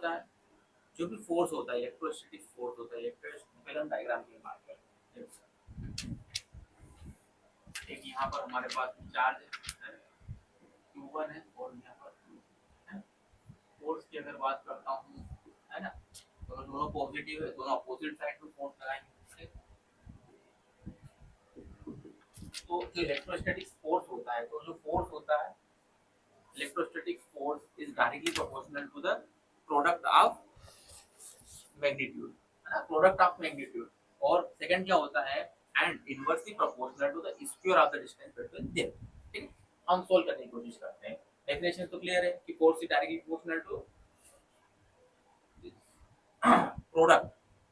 होता है, जो भी फोर्स होता है, इलेक्ट्रोस्टैटिक फोर्स होता है, पहले हम डायग्राम की बात करते हैं। एक यहाँ पर हमारे पास चार्ज है, Q1 है, और यहाँ पर Q2 है। फोर्स की अगर बात करता हूँ, है ना, तो अगर दोनों पॉजिटिव है, दोनों अपोजिट साइड में फोर्स लगाएंगे। तो जो इलेक्ट्रोस्टैटिक फोर्स होता है, तो जो फोर्स होता है electrostatic force is directly proportional to the product of magnitude, है ना, प्रोडक्ट ऑफ मैग्नीट्यूड। और सेकंड क्या होता है, and inversely proportional to the square of the distance between them. ठीक है, हम सोल्व करने की कोशिश करते हैं। डेफिनेशन तो क्लियर है कि force is directly proportional to product,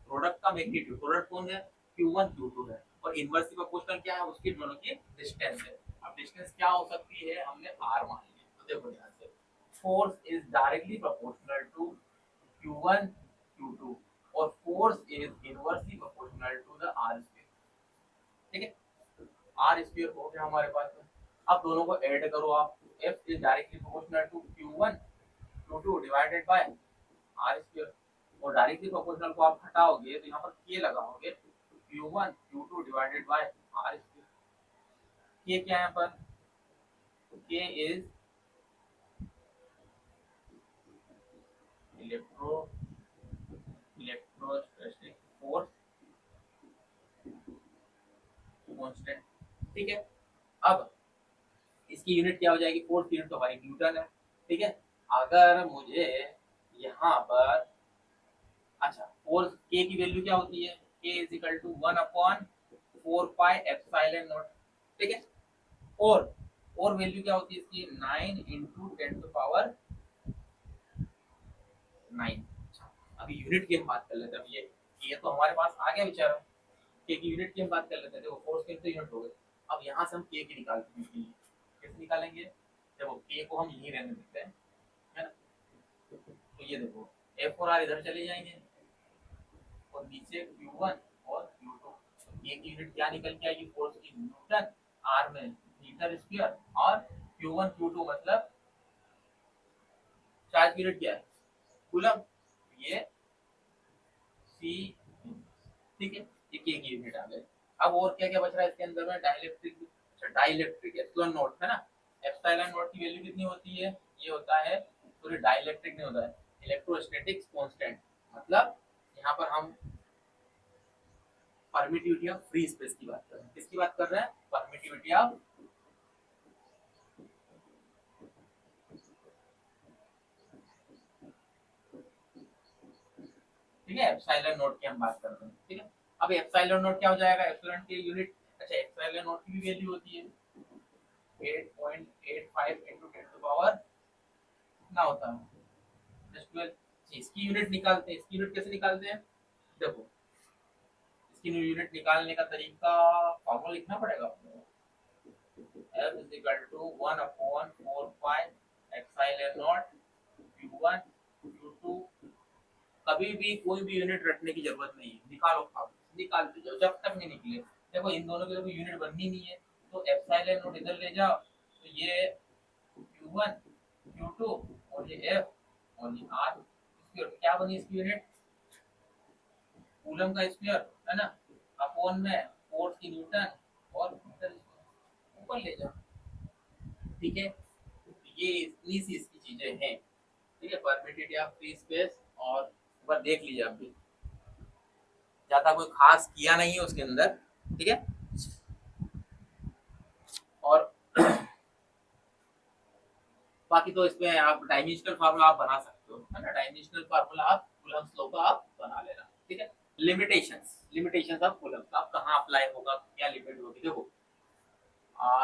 product का मैग्नीट्यूड, प्रोडक्ट कौन है, Q1 Q2 है, और इनवर्सली प्रोपोर्शनल क्या है, उसकी दोनों की डिस्टेंस है। अब डिस्टेंस क्या हो सकती है, हमने r मान ली। तो देखो ध्यान से, force is directly proportional to Q1 Q2 और force is inversely proportional to the r square. ठीक है, r स्क्वायर हो गया हमारे पास में। अब दोनों को ऐड करो आप, f is directly proportional to Q1 Q2 divided by r square, और डायरेक्टली प्रोपोर्शनल को आप हटाओगे तो यहाँ पर k लगाओगे, Q1 Q2 divided by r square. k क्या है यहाँ पर, k is electrostatic force constant. ठीक है, अब इसकी यूनिट क्या हो जाएगी, फोर्स की यूनिट तो हमारी न्यूटन है। ठीक है, अगर मुझे यहाँ पर, अच्छा, फोर्स k की वैल्यू क्या होती है, k is equal to 1/4 pi epsilon naught. ठीक है, और वैल्यू क्या होती है इसकी, 9 × 10⁹9। अभी यूनिट की हम बात कर लेते हैं। अब ये तो हमारे पास आ गया बेचारा, के की यूनिट की हम बात कर लेते हैं। देखो फोर्स के तो यूनिट हो गए। अब यहाँ से हम के की निकालते हैं, कैसे निकालेंगे, देखो के को हम यहीं रहने देते हैं, है ना। तो ये देखो एफ और आर इधर चले जाएंगे, और नीचे Q1 और Q2। के की यूनिट क्या निकल के आएगी, फोर्स की न्यूटन, आर में मीटर स्क्वायर, और Q1 Q2 मतलब चार्ज की यूनिट क्या है, कूलम। ये सी, ठीक है, ये के की यूनिट आ गए। अब और क्या क्या बच रहा है इसके अंदर में, डाइलेक्ट्रिक, डाइलेक्ट्रिक एप्सिलॉन नॉट, है ना। एप्सिलॉन नॉट की वैल्यू कितनी होती है, ये होता है, सॉरी डाइलेक्ट्रिक नहीं होता है, इलेक्ट्रोस्टैटिक्स कांस्टेंट। मतलब यहाँ पर हम परमिटिविटी ऑफ फ्री स्पेस की बात कर रहे हैं। किसकी बात कर रहे हैं, परमिटिविटी ऑफ, ठीक है, एप्सिलॉन नॉट की हम बात कर रहे हैं। ठीक है, अब एप्सिलॉन नॉट क्या हो जाएगा, एप्सिलॉन की यूनिट, अच्छा एप्सिलॉन नॉट की भी वैल्यू होती है 8.85 × 10⁻, कितना होता है, जस्ट 12। इसकी यूनिट निकालते हैं, इसकी यूनिट कैसे निकालते हैं, देखो इसकी यूनिट निकालने का तरीका, फॉर्मूला लिखना पड़ेगा आपको, F is equal to 1/4 pi epsilon naught Q1 Q2। कभी भी कोई भी यूनिट रखने की जरूरत नहीं है, निकालो आप, निकालते जाओ जब तक नहीं निकले। देखो इन दोनों की तो यूनिट बननी नहीं है, तो एप्सिलॉन नॉट इधर ले जाओ, तो ये Q1 Q2 और ये F और ये R, इसकी क्या बनी इसकी यूनिट, कूलम का स्क्वायर, है ना, अपॉन में फोर्स की न्यूटन और मीटर स्क्वायर, ऊपर ले जाओ। ठीक है, ये इतनी सी इसकी चीजें हैं। ठीक है, परमिटिविटी ऑफ फ्री स्पेस, और ऊपर देख लीजिए आप भी, ज्यादा कोई खास किया नहीं है उसके अंदर। ठीक है, और बाकी तो इसमें आप डायमेंशनल फार्मूला आप बना सकते हो, है ना, डायमेंशनल फार्मूला आप कूलम्स लॉ का आप बना लेना। ठीक है, लिमिटेशंस, लिमिटेशंस ऑफ कूलम्स आप कहाँ अप्लाई होगा, क्या लिमिट होगी, देखो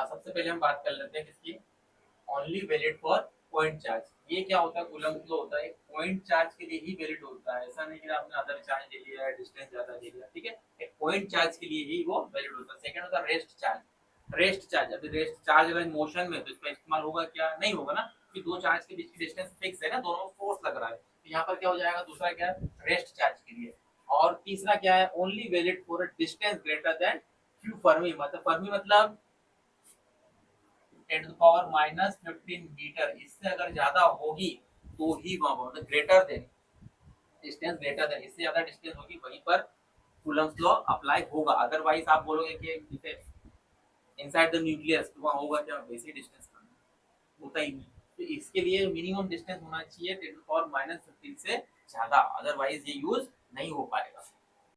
सबसे पहले हम बात कर लेते हैं किसकी, only valid for point charge. ये क्या होता है, कूलम फ्लो होता है, पॉइंट चार्ज के लिए ही वैलिड होता है, ऐसा नहीं कि आपने अदर चार्ज ले लिया है, डिस्टेंस ज्यादा ले लिया। ठीक है, एक पॉइंट चार्ज के लिए ही वो वैलिड होता है। सेकंड होता है रेस्ट चार्ज, रेस्ट चार्ज, अभी रेस्ट चार्ज अगर मोशन में तो इसका इस्तेमाल होगा क्या, नहीं होगा ना, कि दो चार्ज के बीच की डिस्टेंस फिक्स है ना, दोनों फोर्स लग रहा है, तो यहाँ पर क्या हो जाएगा, दूसरा क्या है, रेस्ट चार्ज के लिए। और तीसरा क्या है, only valid for a distance greater than few Fermi, मतलब फर्मी मतलब 10⁻⁻15 मीटर, इससे अगर ज्यादा होगी तो ही वहां पर greater than, distance greater than, इससे ज्यादा डिस्टेंस होगी वहीं पर कूलम्स लॉ अप्लाई होगा। अदरवाइज आप बोलोगे कि जैसे इनसाइड द न्यूक्लियस तो वहाँ होगा क्या, वैसे डिस्टेंस होता ही नहीं। तो इसके लिए मिनिमम डिस्टेंस होना चाहिए 10⁻⁻15 से ज्यादा, अदरवाइज ये यूज नहीं हो पाएगा।